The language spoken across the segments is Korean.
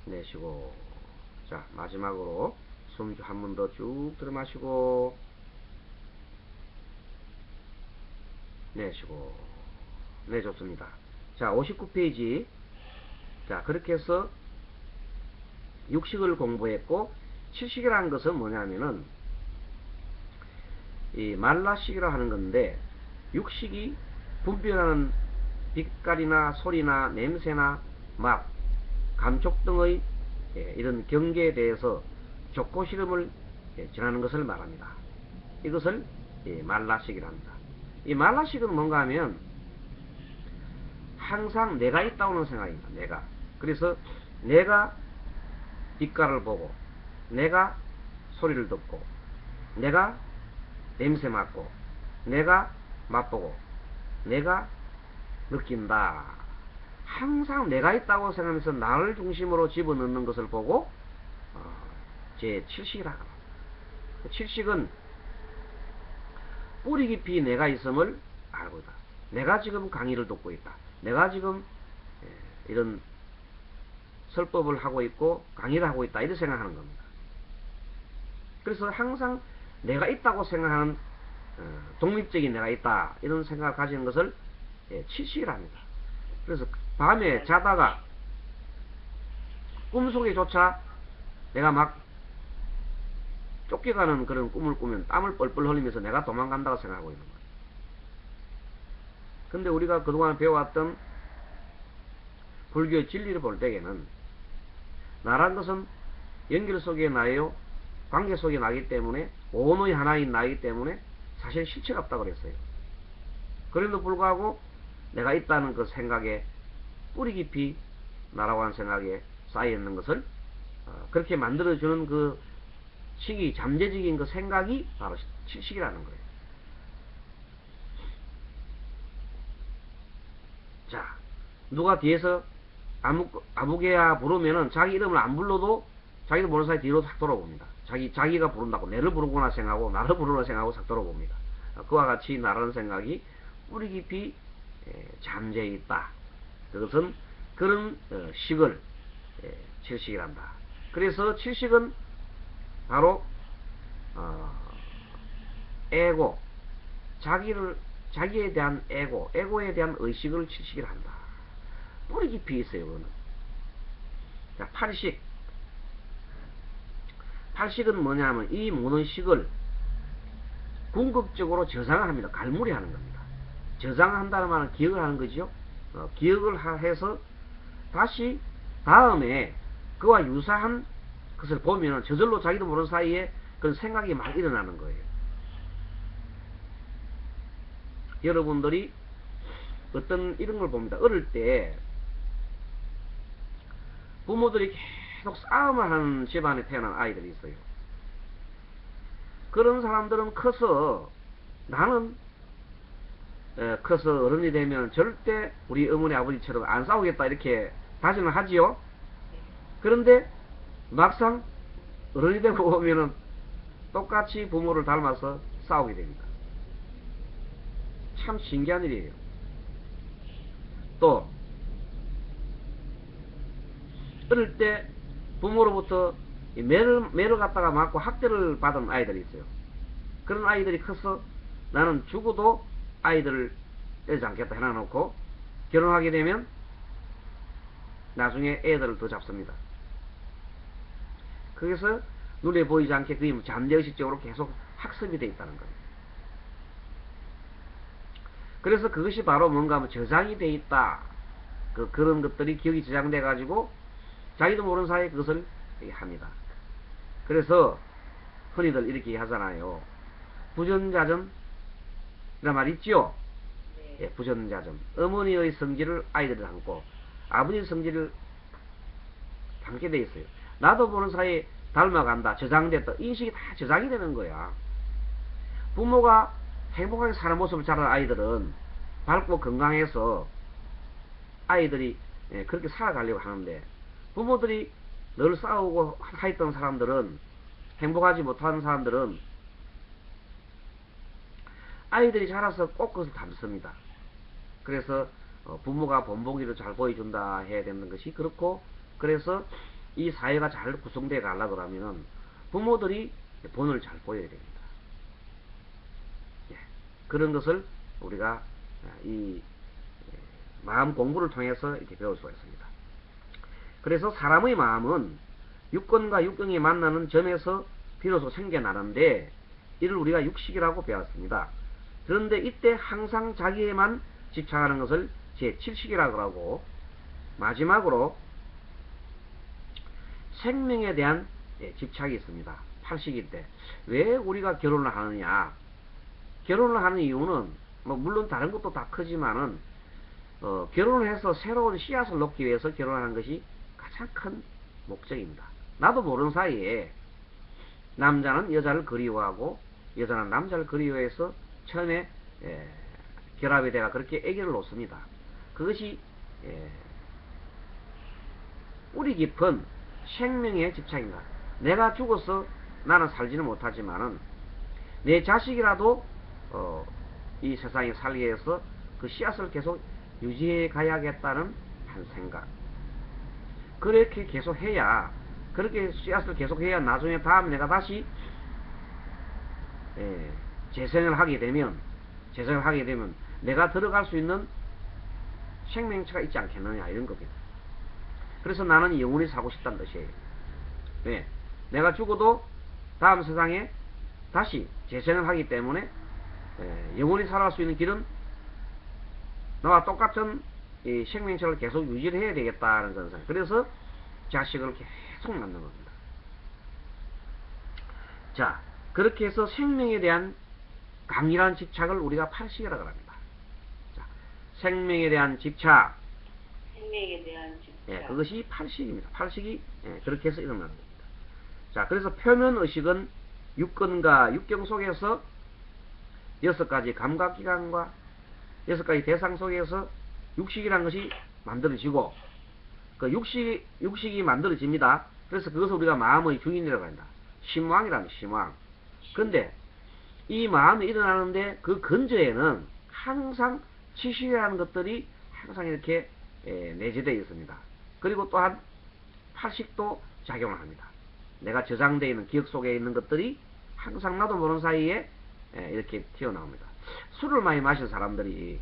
내쉬고. 자, 마지막으로 숨 한 번 더 쭉 들어 마시고 내쉬고. 네, 좋습니다. 자, 59페이지. 자, 그렇게 해서 육식을 공부했고, 칠식이라는 것은 뭐냐면은 이 말라식이라 하는 건데, 육식이 분별하는 빛깔이나 소리나 냄새나 맛, 감촉 등의 이런 경계에 대해서 좋고 싫음을 전하는 것을 말합니다. 이것을 말라식이라 합니다. 이 말라식은 뭔가 하면 항상 내가 있다고는 생각입니다. 내가. 그래서 내가 빛깔을 보고, 내가 소리를 듣고, 내가 냄새 맡고, 내가 맛보고, 내가 느낀다. 항상 내가 있다고 생각하면서 나를 중심으로 집어넣는 것을 보고 제 7식이라고 합니다. 7식은 뿌리 깊이 내가 있음을 알고 있다. 내가 지금 강의를 듣고 있다. 내가 지금 이런 설법을 하고 있고 강의를 하고 있다. 이렇게 생각하는 겁니다. 그래서 항상 내가 있다고 생각하는 독립적인 내가 있다. 이런 생각을 가지는 것을 7식이라 합니다. 그래서 밤에 자다가 꿈속에조차 내가 막 쫓겨가는 그런 꿈을 꾸면 땀을 뻘뻘 흘리면서 내가 도망간다고 생각하고 있는 거예요. 근데 우리가 그동안 배워왔던 불교의 진리를 볼 때에는 나란 것은 연결 속에 나요, 관계 속에 나기 때문에 오너의 하나인 나이기 때문에 사실 실체가 없다고 그랬어요. 그럼에도 불구하고 내가 있다는 그 생각에 뿌리 깊이 나라고 하는 생각에 쌓여있는 것을 그렇게 만들어주는 그 식이, 잠재적인 그 생각이 바로 칠식이라는 거예요. 자, 누가 뒤에서 아무개야 부르면은 자기 이름을 안 불러도 자기도 모르는 사이 뒤로 싹 돌아봅니다. 자기가 부른다고 내를 부르구나 생각하고 나를 부르나 생각하고 싹 돌아봅니다. 그와 같이 나라는 생각이 뿌리 깊이 잠재해 있다. 그것은 그런 식을 칠식이란다. 그래서 칠식은 바로 에고, 자기에 대한 에고에 대한 의식을 칠식이라 한다. 뿌리 깊이 있어요, 그거는. 자, 팔식. 팔식은 뭐냐면 이 모든 식을 궁극적으로 저장을 합니다. 갈무리하는 겁니다. 저장한다는 말은 기억을 하는 거죠. 기억을 해서 다시 다음에 그와 유사한 것을 보면 저절로 자기도 모르는 사이에 그런 생각이 막 일어나는 거예요. 여러분들이 어떤 이런 걸 봅니다. 어릴 때 부모들이 계속 싸움을 하는 집안에 태어난 아이들이 있어요. 그런 사람들은 커서 나는 커서 어른이 되면 절대 우리 어머니 아버지처럼 안 싸우겠다 이렇게 다짐을 하지요. 그런데 막상 어른이 되고 보면은 똑같이 부모를 닮아서 싸우게 됩니다. 참 신기한 일이에요. 또 어릴 때 부모로부터 매를 갖다가 맞고 학대를 받은 아이들이 있어요. 그런 아이들이 커서 나는 죽어도 아이들을 떼지 않겠다 해놔놓고 결혼하게 되면 나중에 애들을 더 잡습니다. 그래서 눈에 보이지 않게 그게 잠재의식적으로 계속 학습이 되어 있다는 거예요. 그래서 그것이 바로 뭔가 하면 저장이 되어 있다. 그런 것들이 기억이 저장돼 가지고 자기도 모르는 사이에 그것을 합니다. 그래서 흔히들 이렇게 하잖아요. 부전자전 이란 말 있죠? 네. 예, 부전자전. 어머니의 성질을 아이들이 담고 아버지의 성질을 담게 돼 있어요. 나도 모르는 사이에 닮아간다, 저장됐다, 인식이 다 저장이 되는 거야. 부모가 행복하게 사는 모습을 자란 아이들은 밝고 건강해서 아이들이 그렇게 살아가려고 하는데 부모들이 늘 싸우고 하였던 사람들은, 행복하지 못하는 사람들은 아이들이 자라서 꼭 그것을 담습니다. 그래서 부모가 본보기를 잘 보여준다 해야 되는 것이 그렇고, 그래서 이 사회가 잘 구성되어 가려고 하면은 부모들이 본을 잘 보여야 됩니다. 예, 그런 것을 우리가 이 마음 공부를 통해서 이렇게 배울 수가 있습니다. 그래서 사람의 마음은 육권과 육경이 만나는 점에서 비로소 생겨나는데 이를 우리가 육식이라고 배웠습니다. 그런데 이때 항상 자기에만 집착하는 것을 제7식이라고 하고, 마지막으로 생명에 대한 집착이 있습니다. 8식인데 왜 우리가 결혼을 하느냐? 결혼을 하는 이유는 물론 다른 것도 다 크지만은 결혼을 해서 새로운 씨앗을 놓기 위해서 결혼하는 것이 가장 큰 목적입니다. 나도 모르는 사이에 남자는 여자를 그리워하고 여자는 남자를 그리워해서 처음에 결합이 돼가 그렇게 아기를 놓습니다. 그것이 뿌리 깊은 생명의 집착입니다. 내가 죽어서 나는 살지는 못하지만은 내 자식이라도 이 세상에 살기 위해서 그 씨앗을 계속 유지해 가야겠다는 한 생각. 그렇게 계속 해야, 그렇게 씨앗을 계속 해야 나중에 다음에 내가 다시 재생을 하게 되면 내가 들어갈 수 있는 생명체가 있지 않겠느냐, 이런 겁니다. 그래서 나는 영원히 살고 싶다는 뜻이에요. 네. 내가 죽어도 다음 세상에 다시 재생을 하기 때문에 영원히 살아갈 수 있는 길은 나와 똑같은 이 생명체를 계속 유지를 해야 되겠다는 건설. 그래서 자식을 계속 낳는 겁니다. 자, 그렇게 해서 생명에 대한 강렬한 집착을 우리가 8식이라고 합니다. 자, 생명에 대한 집착. 예, 그것이 8식입니다. 8식이 그렇게 해서 일어나는 겁니다. 자, 그래서 표면 의식은 육근과 육경 속에서 6가지 감각기관과 6가지 대상 속에서 육식이라는 것이 만들어지고, 그 육식이 만들어집니다. 그래서 그것을 우리가 마음의 주인이라고 한다. 심왕이라는 심왕. 근데 이 마음이 일어나는데 그 근저에는 항상 치식이라는 것들이 항상 이렇게 내재되어 있습니다. 그리고 또한 8식도 작용을 합니다. 내가 저장되어 있는 기억 속에 있는 것들이 항상 나도 모르는 사이에 이렇게 튀어나옵니다. 술을 많이 마신 사람들이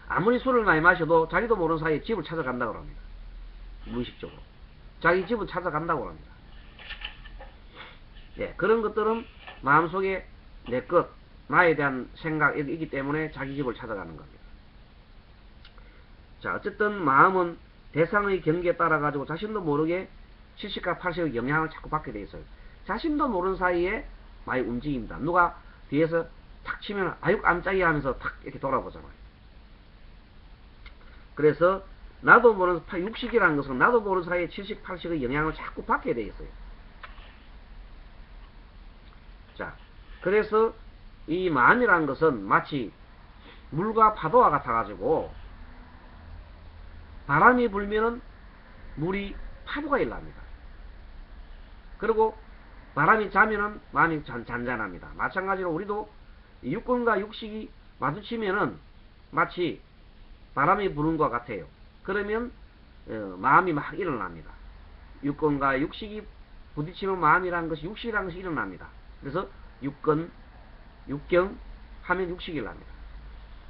아무리 술을 많이 마셔도 자기도 모르는 사이에 집을 찾아간다고 합니다. 무의식적으로 자기 집을 찾아간다고 합니다. 예, 그런 것들은 마음속에 내 것, 나에 대한 생각이기 때문에 자기 집을 찾아가는 겁니다. 자, 어쨌든 마음은 대상의 경계에 따라 가지고 자신도 모르게 7식과 8식의 영향을 자꾸 받게 돼 있어요. 자신도 모르는 사이에 많이 움직입니다. 누가 뒤에서 탁 치면 아유 깜짝이야 하면서 탁 이렇게 돌아보잖아요. 그래서 나도 모르는 육식이라는 것은 나도 모르는 사이에 7식, 8식의 영향을 자꾸 받게 돼 있어요. 자, 그래서 이 마음이라는 것은 마치 물과 파도와 같아가지고 바람이 불면은 물이 파도가 일납니다. 그리고 바람이 자면은 마음이 잔잔합니다. 마찬가지로 우리도 육근과 육식이 마주치면은 마치 바람이 부는 것 같아요. 그러면 마음이 막 일어납니다. 육근과 육식이 부딪히면 마음이라는 것이 육식이라는 것이 일어납니다. 그래서 육근, 육경 하면 육식이 일어납니다.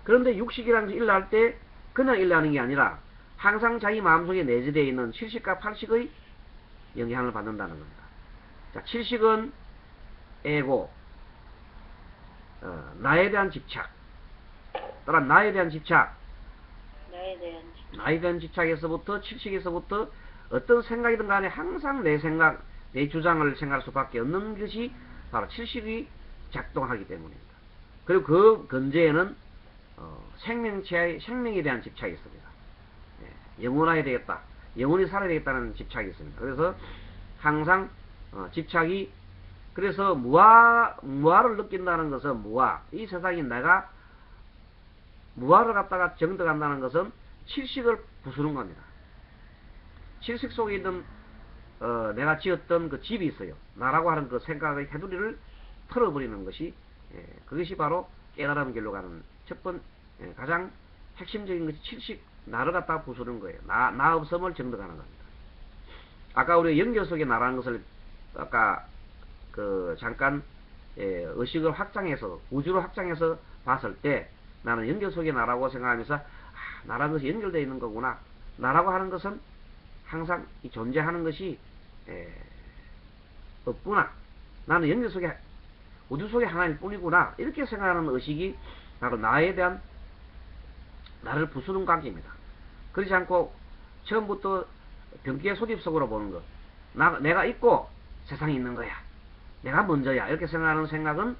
그런데 육식이라는 것이 일어날 때 그냥 일어나는 게 아니라 항상 자기 마음속에 내재되어 있는 7식과 8식의 영향을 받는다는 겁니다. 자, 7식은 에고, 나에 대한 집착, 또한 나에 대한 집착, 나에 대한 집착에서부터 7식에서부터 어떤 생각이든 간에 항상 내 생각, 내 주장을 생각할 수밖에 없는 것이 바로 7식이 작동하기 때문입니다. 그리고 그 근저에는 생명에 대한 집착이 있습니다. 영원해야 되겠다, 영원히 살아야 되겠다는 집착이 있습니다. 그래서 항상 집착이, 그래서 무아를 느낀다는 것은 무아, 이 세상에 내가 무아를 갖다가 정득한다는 것은 7식을 부수는 겁니다. 7식 속에 있는 내가 지었던 그 집이 있어요. 나라고 하는 그 생각의 테두리를 털어버리는 것이, 그것이 바로 깨달음 길로 가는 가장 핵심적인 것이 7식, 나를 갖다가 부수는 거예요. 나 없음을 정득하는 겁니다. 아까 우리 연결 속의 나라는 것을 아까 잠깐 의식을 확장해서 우주를 확장해서 봤을 때 나는 연결 속의 나라고 생각하면서 나라는 것이 연결되어 있는 거구나. 나라고 하는 것은 항상 존재하는 것이 없구나. 나는 연결 속에 우주 속에 하나일 뿐이구나. 이렇게 생각하는 의식이 바로 나에 대한 나를 부수는 관계입니다. 그렇지 않고 처음부터 변기의 소집 속으로 보는 것. 내가 있고 세상이 있는 거야. 내가 먼저야. 이렇게 생각하는 생각은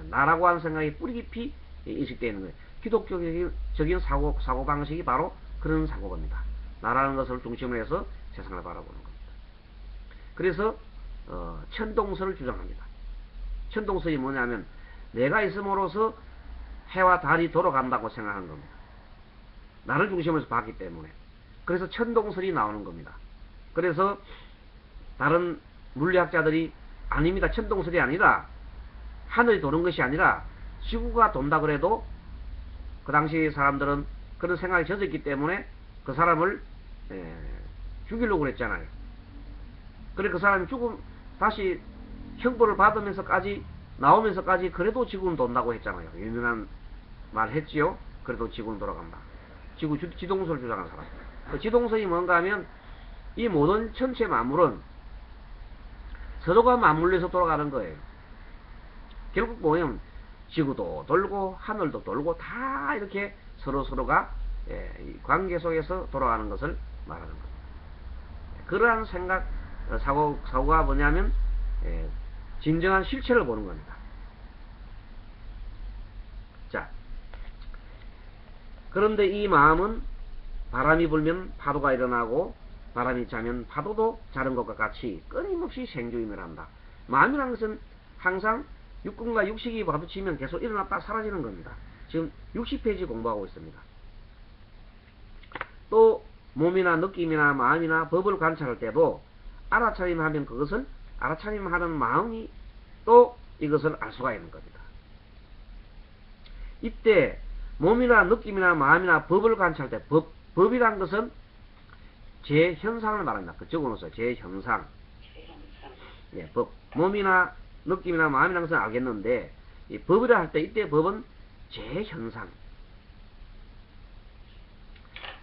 나라고 하는 생각이 뿌리 깊이 인식되어 있는 거예요. 기독교적인 사고방식이 바로 그런 사고입니다. 나라는 것을 중심으로 해서 세상을 바라보는 겁니다. 그래서 천동설을 주장합니다. 천동설이 뭐냐면 내가 있음으로써 해와 달이 돌아간다고 생각하는 겁니다. 나를 중심으로 해서 봤기 때문에. 그래서 천동설이 나오는 겁니다. 그래서 다른 물리학자들이 아닙니다. 천동설이 아니라 하늘이 도는 것이 아니라 지구가 돈다 그래도 그 당시 사람들은 그런 생각이 젖었기 때문에 그 사람을 죽이려고 그랬잖아요. 그래 그 사람이 다시 형벌을 받으면서까지 나오면서까지 그래도 지구는 돈다고 했잖아요. 유명한 말 했지요. 그래도 지구는 돌아간다. 지동설 주장하는 사람. 그 지동설이 뭔가 하면 이 모든 전체 만물은 서로가 맞물려서 돌아가는 거예요. 결국 보면 지구도 돌고 하늘도 돌고 다 이렇게 서로가 관계 속에서 돌아가는 것을 말하는 겁니다. 그러한 사고가 뭐냐면 진정한 실체를 보는 겁니다. 자, 그런데 이 마음은 바람이 불면 파도가 일어나고 바람이 차면 파도도 자른 것과 같이 끊임없이 생주임을 한다. 마음이라는 것은 항상 육근과 육식이 마주치면 계속 일어났다 사라지는 겁니다. 지금 60페이지 공부하고 있습니다. 또 몸이나 느낌이나 마음이나 법을 관찰할 때도 알아차림하면 그것을 알아차림하는 마음이 또 이것을 알 수가 있는 겁니다. 이때 몸이나 느낌이나 마음이나 법을 관찰할 때 법이란 것은 제 현상을 말합니다. 그쪽으로서 제 현상. 네, 법. 몸이나 느낌이나 마음이라는 것은 알겠는데 이 법이라 할 때 이때 법은 제 현상.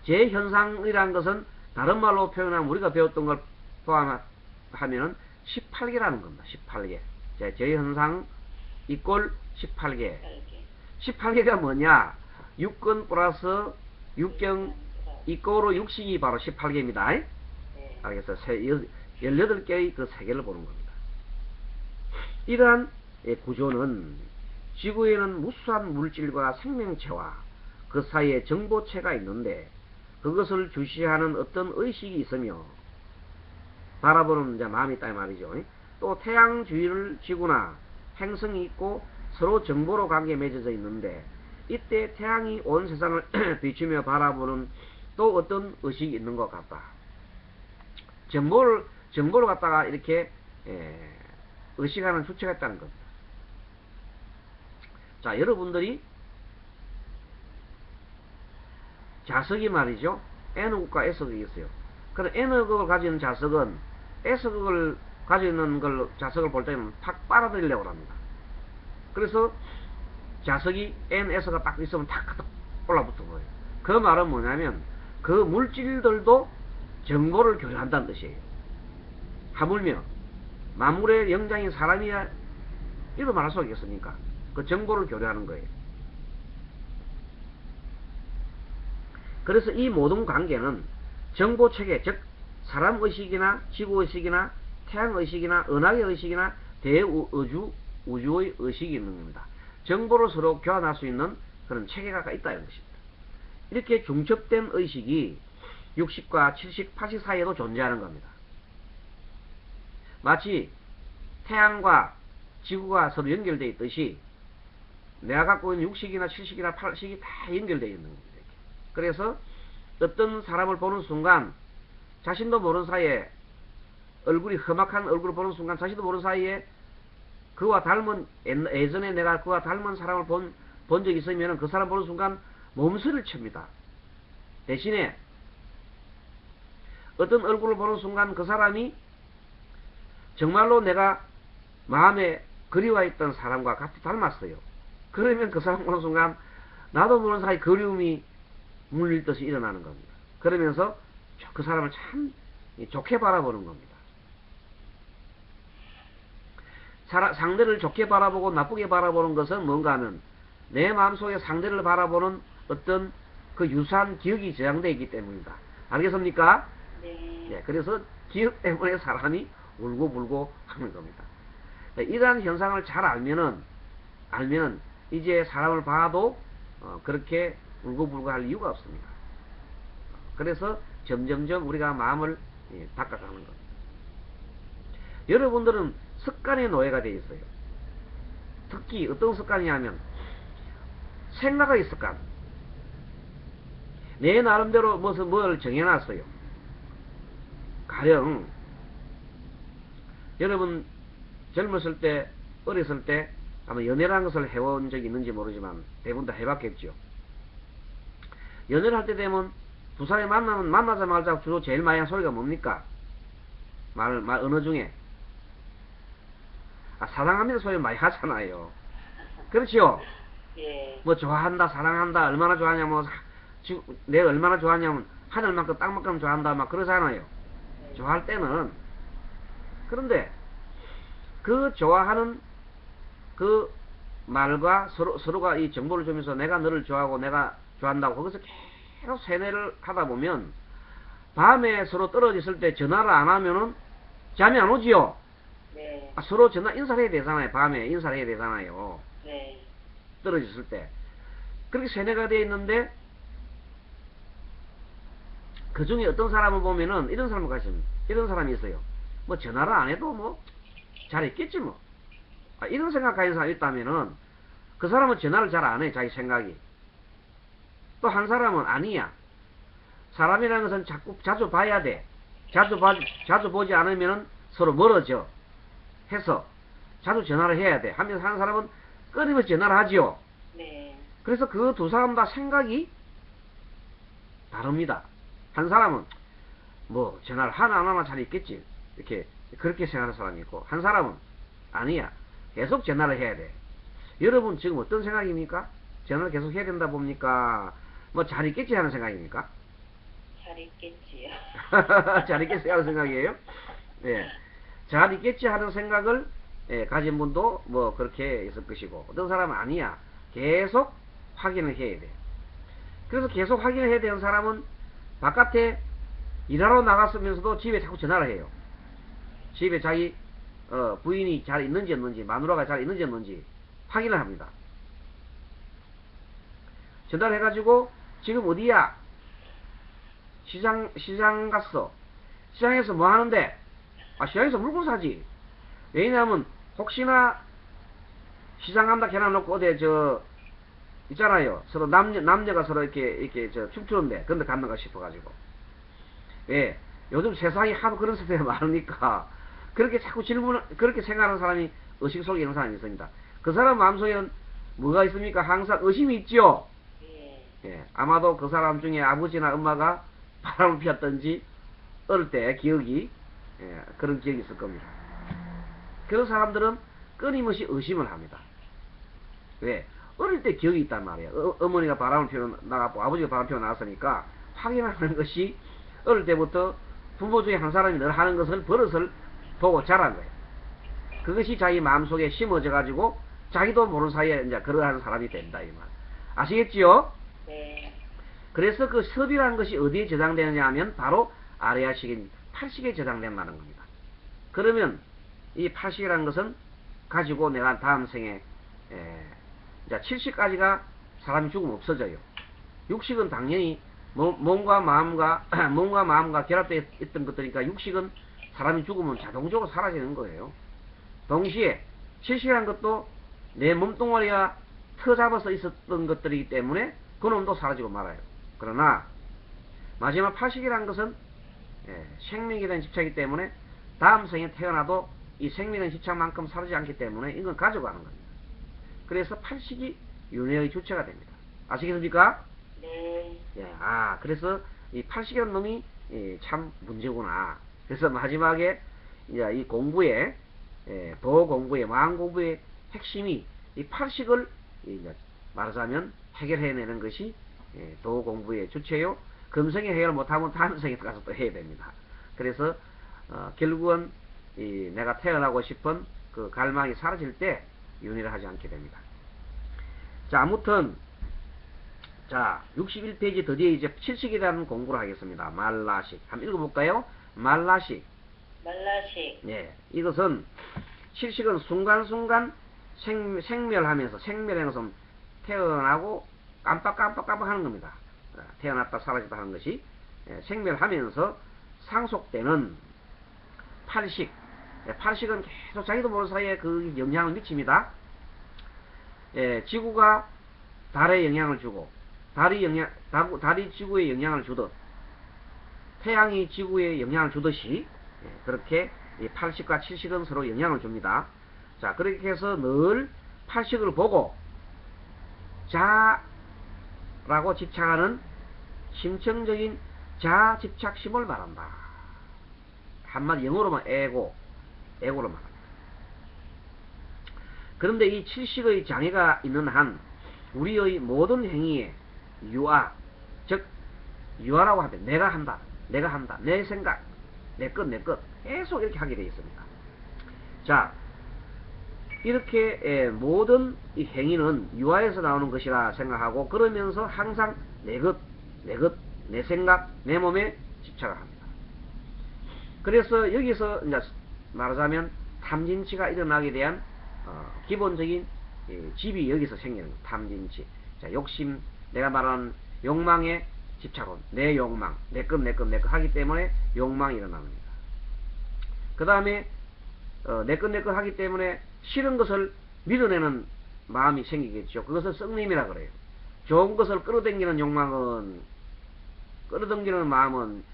제 현상이라는 것은 다른 말로 표현하면 우리가 배웠던 걸 포함하면 18개라는 겁니다. 18개. 제 현상 이꼴 18개. 18개가 뭐냐? 육근 플러스 육경 이꼴로 육식이 바로 18개입니다. 알겠어요? 18개의 그 세계를 보는 겁니다. 이러한 구조는 지구에는 무수한 물질과 생명체와 그 사이에 정보체가 있는데 그것을 주시하는 어떤 의식이 있으며 바라보는 이제 마음이 있다 이 말이죠. 또 태양 주위를 지구나 행성이 있고 서로 정보로 관계에 맺어져 있는데 이때 태양이 온 세상을 비추며 바라보는 또 어떤 의식이 있는 것 같다. 정보를 갖다가 이렇게 의식하는 주체가 있다는 겁니다. 자, 여러분들이 자석이 말이죠. N극과 S극이 있어요. 그럼 N극을 가지고 있는 자석은 S극을 가지고 있는 걸 자석을 볼 때는 팍 빨아들이려고 합니다. 그래서 자석이 NS가 딱 있으면 탁 올라붙은 거예요. 그 말은 뭐냐면 그 물질들도 정보를 교류한다는 뜻이에요. 하물며 만물의 영장인 사람이야 이런 말할 수 있겠습니까? 그 정보를 교류하는 거예요. 그래서 이 모든 관계는 정보체계, 즉 사람의식이나 지구의식이나 태양의식이나 은하의 의식이나 우주의 의식이 있는 겁니다. 정보를 서로 교환할 수 있는 그런 체계가 있다 이런 것입니다. 이렇게 중첩된 의식이 60과 70, 80 사이에도 존재하는 겁니다. 마치 태양과 지구가 서로 연결되어 있듯이 내가 갖고 있는 60이나 70이나 80이 다 연결되어 있는 겁니다. 그래서 어떤 사람을 보는 순간 자신도 모르는 사이에 얼굴이 험악한 얼굴을 보는 순간 자신도 모르는 사이에 그와 닮은 예전에 내가 그와 닮은 사람을 본 적이 있으면 그 사람 보는 순간 몸서리를 칩니다. 대신에 어떤 얼굴을 보는 순간 그 사람이 정말로 내가 마음에 그리워했던 사람과 같이 닮았어요. 그러면 그 사람 보는 순간 나도 모르는 사이 그리움이 물릴 듯이 일어나는 겁니다. 그러면서 그 사람을 참 좋게 바라보는 겁니다. 상대를 좋게 바라보고 나쁘게 바라보는 것은 뭔가 하면 내 마음속에 상대를 바라보는 어떤 그 유사한 기억이 저장되어 있기 때문이다. 알겠습니까? 네. 예, 그래서 기억 때문에 사람이 울고불고 하는 겁니다. 이러한 현상을 잘 알면 이제 사람을 봐도 그렇게 울고불고 할 이유가 없습니다. 그래서 점점점 우리가 마음을 닦아가는 겁니다. 여러분들은 습관의 노예가 되어 있어요. 특히 어떤 습관이냐면 생각의 습관. 내 나름대로 뭘 정해놨어요. 가령 여러분 젊었을 때 어렸을 때 아마 연애라는 것을 해본 적이 있는지 모르지만 대부분 다 해봤겠죠. 연애를 할 때 되면 두 사람이 만나자마자 주로 제일 많이 하는 소리가 뭡니까? 말 언어 중에 사랑합니다 소리 많이 하잖아요. 그렇지요? 예. 뭐 좋아한다, 사랑한다, 얼마나 좋아하냐, 내가 얼마나 좋아하냐면 하늘만큼 땅만큼 좋아한다, 막 그러잖아요. 네. 좋아할 때는. 그런데 그 좋아하는 그 말과 서로가 이 정보를 주면서 내가 너를 좋아하고 내가 좋아한다고 거기서 계속 세뇌를 하다 보면 밤에 서로 떨어졌을 때 전화를 안 하면은 잠이 안 오지요. 네. 서로 인사를 해야 되잖아요. 밤에 인사를 해야 되잖아요. 네. 떨어졌을 때. 그렇게 세뇌가 되어 있는데 그 중에 어떤 사람을 보면은 이런 사람이 있어요. 뭐 전화를 안 해도 뭐 잘했겠지 뭐. 이런 생각하는 사람이 있다면은 그 사람은 전화를 잘 안 해. 자기 생각이. 또 한 사람은 아니야. 사람이라는 것은 자주 봐야 돼. 자주 보지 않으면은 서로 멀어져. 해서 자주 전화를 해야 돼. 하면서 한 사람은 끊임없이 전화를 하지요. 네. 그래서 그 두 사람 다 생각이 다릅니다. 한 사람은 뭐 전화를 하나 안 하나 잘 있겠지. 그렇게 생각하는 사람이 있고 한 사람은 아니야. 계속 전화를 해야 돼. 여러분 지금 어떤 생각입니까? 전화를 계속 해야 된다 봅니까? 뭐 잘 있겠지 하는 생각입니까? 잘 있겠지요. 잘 있겠지 하는 생각이에요? 예. 잘 있겠지 하는 생각을 가진 분도 뭐 그렇게 있을 것이고 어떤 사람은 아니야. 계속 확인을 해야 돼. 그래서 계속 확인을 해야 되는 사람은 바깥에 일하러 나갔으면서도 집에 자꾸 전화를 해요. 집에 자기 부인이 잘 있는지 없는지 마누라가 잘 있는지 없는지 확인을 합니다. 전화를 해가지고 지금 어디야? 시장 갔어. 시장에서 뭐 하는데? 시장에서 물건 사지. 왜냐하면 혹시나 시장 간다 해놔놓고 어디 있잖아요. 서로 남녀가 서로 이렇게 춤추는데 근데 갔는가 싶어가지고. 예. 요즘 세상이 하도 그런 세상이 많으니까 그렇게 자꾸 그렇게 생각하는 사람이 의식 속에 있는 사람이 있습니다. 그 사람 마음속에는 뭐가 있습니까? 항상 의심이 있죠. 예. 아마도 그 사람 중에 아버지나 엄마가 바람을 피웠던지 어릴 때 기억이 그런 기억이 있을 겁니다. 그런 사람들은 끊임없이 의심을 합니다. 왜? 어릴 때 기억이 있단 말이에요. 어머니가 바람을 피워 나갔고 아버지가 바람 피워 나갔으니까 확인하는 것이 어릴 때부터 부모 중에 한 사람이 늘 하는 것을 버릇을 보고 자란 거예요. 그것이 자기 마음속에 심어져 가지고 자기도 모르는 사이에 이제 그러한 사람이 된다 이 말. 아시겠지요? 네. 그래서 그 섭이라는 것이 어디에 저장되느냐 하면 바로 아레아식인 팔식에 저장된다는 겁니다. 그러면 이 팔식이라는 것은 가지고 내가 다음 생에 이제 70까지가 사람이 죽으면 없어져요. 육식은 당연히 몸과 마음과 결합되어 있던 것들이니까 육식은 사람이 죽으면 자동적으로 사라지는 거예요. 동시에 70이라는 것도 내 몸뚱아리가 터잡아서 있었던 것들이기 때문에 그놈도 사라지고 말아요. 그러나 마지막 80이라는 것은 생명에 대한 집착이기 때문에 다음 생에 태어나도 이 생명에 대한 집착만큼 사라지지 않기 때문에 이건 가져가는 겁니다. 그래서 80이 윤회의 주체가 됩니다. 아시겠습니까? 네. 예, 그래서 이 80이라는 놈이 참 문제구나. 그래서 마지막에 이제 이 공부의 도 공부의 마음 공부의 핵심이 이 팔식을 이제 말하자면 해결해내는 것이 도 공부의 주체요. 금생에 해결 못하면 다음 생에 가서 또 해야 됩니다. 그래서 결국은 내가 태어나고 싶은 그 갈망이 사라질 때 윤회를 하지 않게 됩니다. 자, 아무튼 자 61페이지 드디어 이제 칠식이라는 공부를 하겠습니다. 말라식 한번 읽어볼까요? 말라식. 말라식. 네, 이것은 칠식은 순간순간 생멸하면서 생멸하는 것은 태어나고 깜빡깜빡 하는 겁니다. 태어났다 사라졌다 하는 것이 생멸하면서 상속되는 팔식. 팔식은 계속 자기도 모르는 사이에 그 영향을 미칩니다. 지구가 달에 영향을 주고 달이 지구에 영향을 주듯 태양이 지구에 영향을 주듯이 그렇게 팔식과 칠식은 서로 영향을 줍니다. 자, 그렇게 해서 늘 팔식을 보고 자라고 집착하는 심층적인 자 집착심을 말한다. 한마디 영어로만 에고로 말합니다. 그런데 이 칠식의 장애가 있는 한 우리의 모든 행위에 유아, 즉 유아라고 하면 내가 한다, 내 생각, 내 것 계속 이렇게 하게 되어 있습니다. 자, 이렇게 모든 이 행위는 유아에서 나오는 것이라 생각하고 그러면서 항상 내 생각, 내 몸에 집착을 합니다. 그래서 여기서 이제 말하자면 탐진치가 일어나게 대한 기본적인 집이 여기서 생기는 거예요. 탐진치. 자, 욕심, 내가 말하는 욕망의 집착은 내 욕망, 내 것 하기 때문에 욕망이 일어나는 겁니다. 그 다음에 내 것 하기 때문에 싫은 것을 밀어내는 마음이 생기겠죠. 그것을 썩님이라 그래요. 좋은 것을 끌어당기는 마음은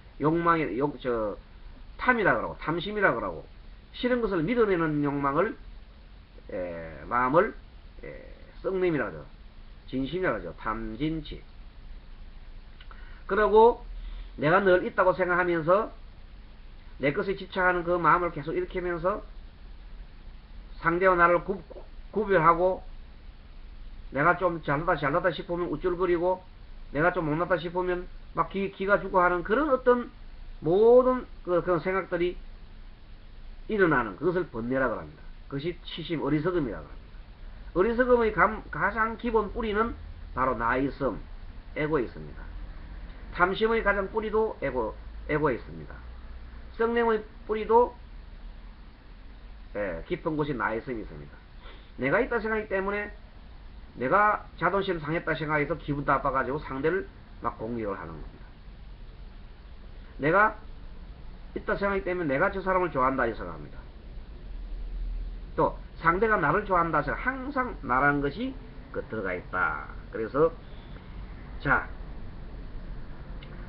탐이라 그러고 탐심이라 그러고 싫은 것을 밀어내는 마음을 썩님이라 그러죠. 진심이라 그러죠. 탐진치. 그러고 내가 늘 있다고 생각하면서 내 것에 집착하는 그 마음을 계속 일으키면서 상대와 나를 구별하고 내가 좀 잘났다 싶으면 우쭐거리고 내가 좀 못났다 싶으면 막 기가 죽고 하는 그런 어떤 모든 그런 생각들이 일어나는 그것을 번뇌라고 합니다. 그것이 치심 어리석음이라고 합니다. 어리석음의 가장 기본 뿌리는 바로 나이섬, 에고있습니다. 탐심의 가장 뿌리도 에고있습니다. 성냄의 뿌리도 깊은 곳이 나이섬이 있습니다. 내가 있다 생각하기 때문에 내가 자존심 상했다 생각해서 기분 나빠가지고 상대를 막 공격을 하는 겁니다. 내가 있다 생각하기 때문에 내가 저 사람을 좋아한다 이 생각합니다. 또 상대가 나를 좋아한다 생각 항상 나라는 것이 들어가 있다. 그래서 자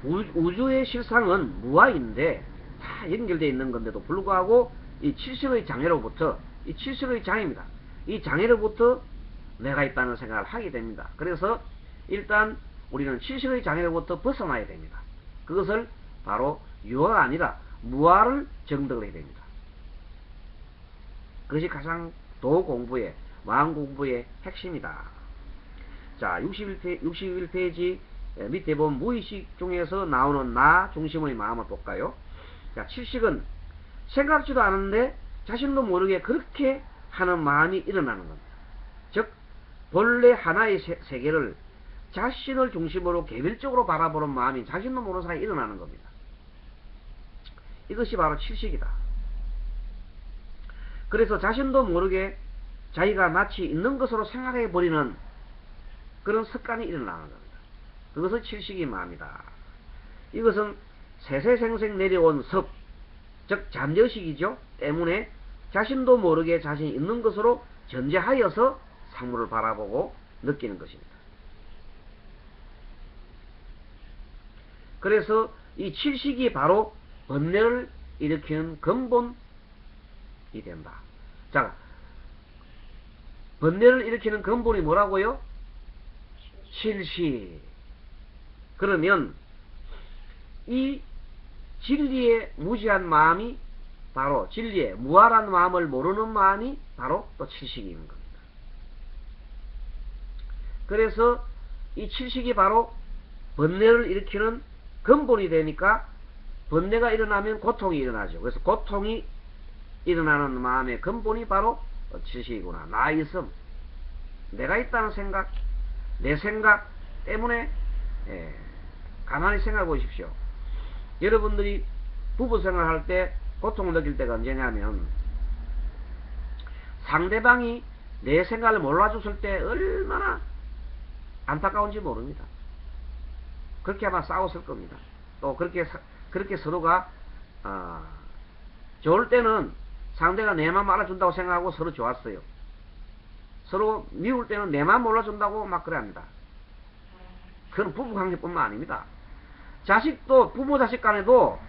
우주의 실상은 무아인데 다 연결되어 있는 건데도 불구하고 이 칠식의 장애로부터 이 칠식의 장애입니다. 이 장애로부터 내가 있다는 생각을 하게 됩니다. 그래서 일단 우리는 칠식의 장애로부터 벗어나야 됩니다. 그것을 바로 유아가 아니라 무아를 정득을 해야 됩니다. 그것이 가장 도 공부의 마음 공부의 핵심이다. 자 61페이지 밑에 보면 무의식 중에서 나오는 나 중심의 마음을 볼까요? 자, 칠식은 생각지도 않은데 자신도 모르게 그렇게 하는 마음이 일어나는 겁니다. 즉 본래 하나의 세계를 자신을 중심으로 개별적으로 바라보는 마음이 자신도 모르는 사이에 일어나는 겁니다. 이것이 바로 칠식이다. 그래서 자신도 모르게 자기가 마치 있는 것으로 생각해버리는 그런 습관이 일어나는 겁니다. 그것은 칠식의 마음이다. 이것은 세세생생 내려온 섭, 즉 잠재의식이죠. 때문에 자신도 모르게 자신이 있는 것으로 전제하여서 상물을 바라보고 느끼는 것입니다. 그래서 이 칠식이 바로 번뇌를 일으키는 근본이 된다. 자, 번뇌를 일으키는 근본이 뭐라고요? 칠식. 그러면 이 진리에 무지한 마음이 바로 진리에 무아한 마음을 모르는 마음이 바로 또 칠식인 겁니다. 그래서 이 칠식이 바로 번뇌를 일으키는 근본이 되니까 번뇌가 일어나면 고통이 일어나죠. 그래서 고통이 일어나는 마음의 근본이 바로 칠식이구나. 나 있음, 내가 있다는 생각, 내 생각 때문에 가만히 생각해 보십시오. 여러분들이 부부 생활할 때 고통을 느낄 때가 언제냐면 상대방이 내 생각을 몰라줬을 때 얼마나 안타까운지 모릅니다. 그렇게 아마 싸웠을 겁니다. 또 그렇게 서로가 좋을 때는 상대가 내 맘 알아준다고 생각하고 서로 좋았어요. 서로 미울 때는 내 맘 몰라준다고 막 그래 합니다. 그건 부부관계뿐만 아닙니다. 자식도 부모 자식 간에도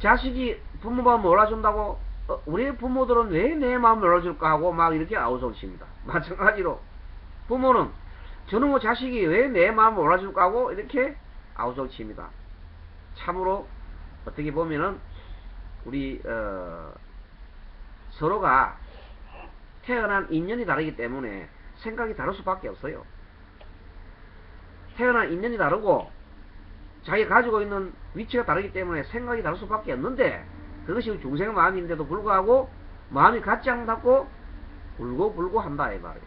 자식이 부모 마음 몰라준다고 우리 부모들은 왜 내 마음 몰라줄까 하고 막 이렇게 아우성칩니다. 마찬가지로 부모는 저놈의 자식이 왜 내 마음 몰라줄까 하고 이렇게 아우성칩니다. 참으로 어떻게 보면은 우리 서로가 태어난 인연이 다르기 때문에 생각이 다를 수밖에 없어요. 태어난 인연이 다르고 자기가 가지고 있는 위치가 다르기 때문에 생각이 다를 수밖에 없는데 그것이 중생 마음인데도 불구하고 마음이 같지 않다고 울고불고 한다 이 말이에요.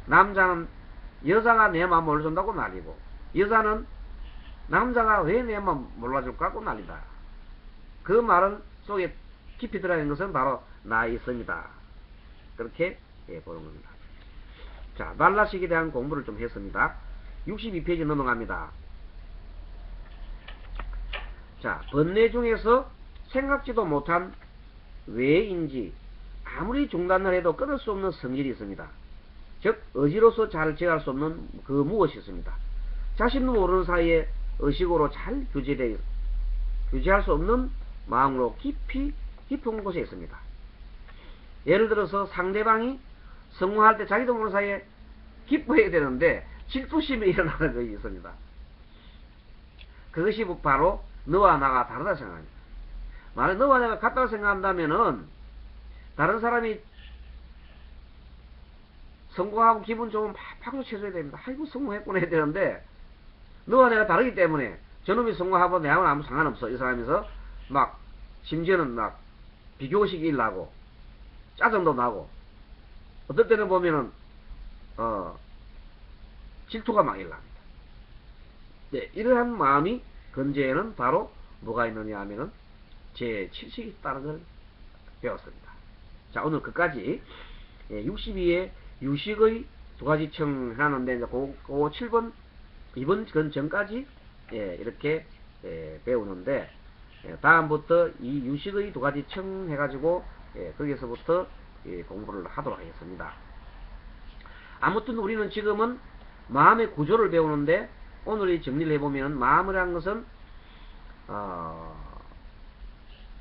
남자는 여자가 내 마음 몰라준다고 난리고 여자는 남자가 왜 내 마음 몰라줄까 하고 난리다. 그 말은 속에 깊이 들어있는 것은 바로 나 있습니다. 그렇게 보는 겁니다. 자, 날라식에 대한 공부를 좀 했습니다. 62페이지 넘어갑니다. 자, 번뇌 중에서 생각지도 못한 왜인지 아무리 중단을 해도 끊을 수 없는 성질이 있습니다. 즉 의지로서 잘 제어할 수 없는 그 무엇이 있습니다. 자신도 모르는 사이에 의식으로 잘 규제할 수 없는 마음으로 깊은 곳에 있습니다. 예를 들어서 상대방이 성공할 때 자기도 모르는 사이에 기뻐해야 되는데 질투심이 일어나는 것이 있습니다. 그것이 바로 너와 나가 다르다 생각합니다. 만약 너와 내가 같다고 생각한다면은 다른 사람이 성공하고 기분 좋으면 박수 쳐줘야 됩니다. 아이고 성공했구나 해야 되는데 너와 내가 다르기 때문에 저놈이 성공하고 내하고는 아무 상관없어 이 사람에서 막 심지어는 막 비교의식이 일나고 짜증도 나고 어떨 때는 보면은 질투가 막 일납니다. 네, 이러한 마음이 근저에는 바로 뭐가 있느냐 하면은 제7식이 있다는 걸 배웠습니다. 자, 오늘 끝까지 62에 유식의 두 가지 청 해놨는데 이제 그 7번 이번 전까지 이렇게 배우는데 다음부터 이 유식의 두 가지 청 해가지고 거기서부터 공부를 하도록 하겠습니다. 아무튼 우리는 지금은 마음의 구조를 배우는데 오늘 정리를 해보면 마음이라는 것은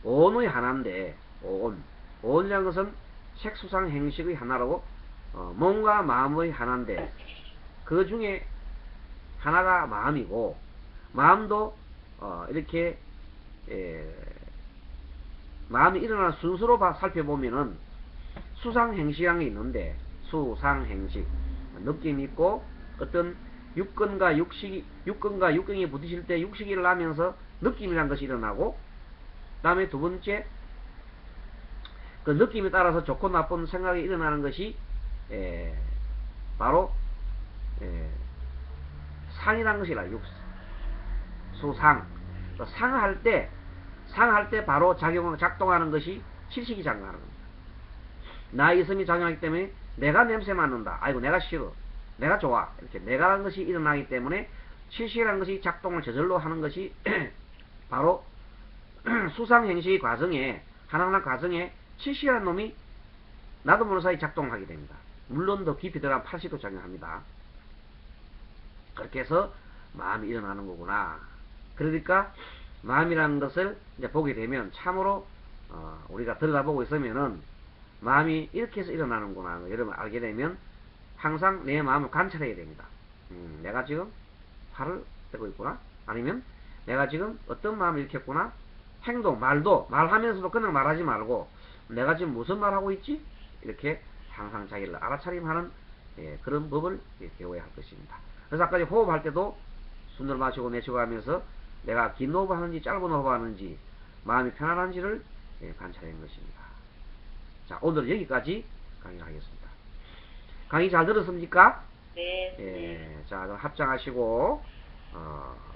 오온의 하나인데 오온이라는 것은 색수상 행식의 하나라고 몸과 마음의 하나인데 그 중에 하나가 마음이고 마음도 이렇게 마음이 일어나는 순서로 살펴보면은 수상행식이라는 게 있는데 수상행식 느낌이 있고 어떤 육근과 육경이 부딪힐 때 육식이 일어나면서 느낌이라는 것이 일어나고 그 다음에 두 번째 그 느낌에 따라서 좋고 나쁜 생각이 일어나는 것이 바로 상이라는 것이라 수상 상할 때 바로 작동하는 것이 칠식이 작용하는 겁니다. 나 있음이 작용하기 때문에 내가 냄새 맡는다. 아이고 내가 싫어. 내가 좋아. 이렇게 내가라는 것이 일어나기 때문에 칠식이라는 것이 작동을 저절로 하는 것이 바로 수상행식의 과정에 하나하나 과정에 칠식이라는 놈이 나도 모르는 사이 작동하게 됩니다. 물론 더 깊이 들어가면 팔식도 작용합니다. 그렇게 해서 마음이 일어나는 거구나. 그러니까 마음이라는 것을 이제 보게 되면 참으로 우리가 들여다보고 있으면은 마음이 이렇게 해서 일어나는구나 여러분 알게 되면 항상 내 마음을 관찰해야 됩니다. 내가 지금 화를 내고 있구나 아니면 내가 지금 어떤 마음을 일으켰구나 행동, 말도 말하면서도 그냥 말하지 말고 내가 지금 무슨 말하고 있지? 이렇게 항상 자기를 알아차림하는 그런 법을 배워야 할 것입니다. 그래서 아까 호흡할 때도 숨을 마시고 내쉬고 하면서 내가 긴 호흡 하는지 짧은 호흡 하는지 마음이 편안한지를 관찰하는 것입니다. 자, 오늘 여기까지 강의를 하겠습니다. 강의 잘 들었습니까? 네. 예, 자, 그럼 합장하시고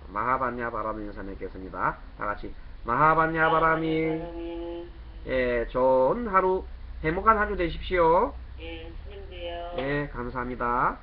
마하반야 바라미 인사 맺겠습니다. 다 같이 마하반야 바라미. 예, 좋은 하루, 행복한 하루 되십시오. 예, 스님도요. 예, 감사합니다.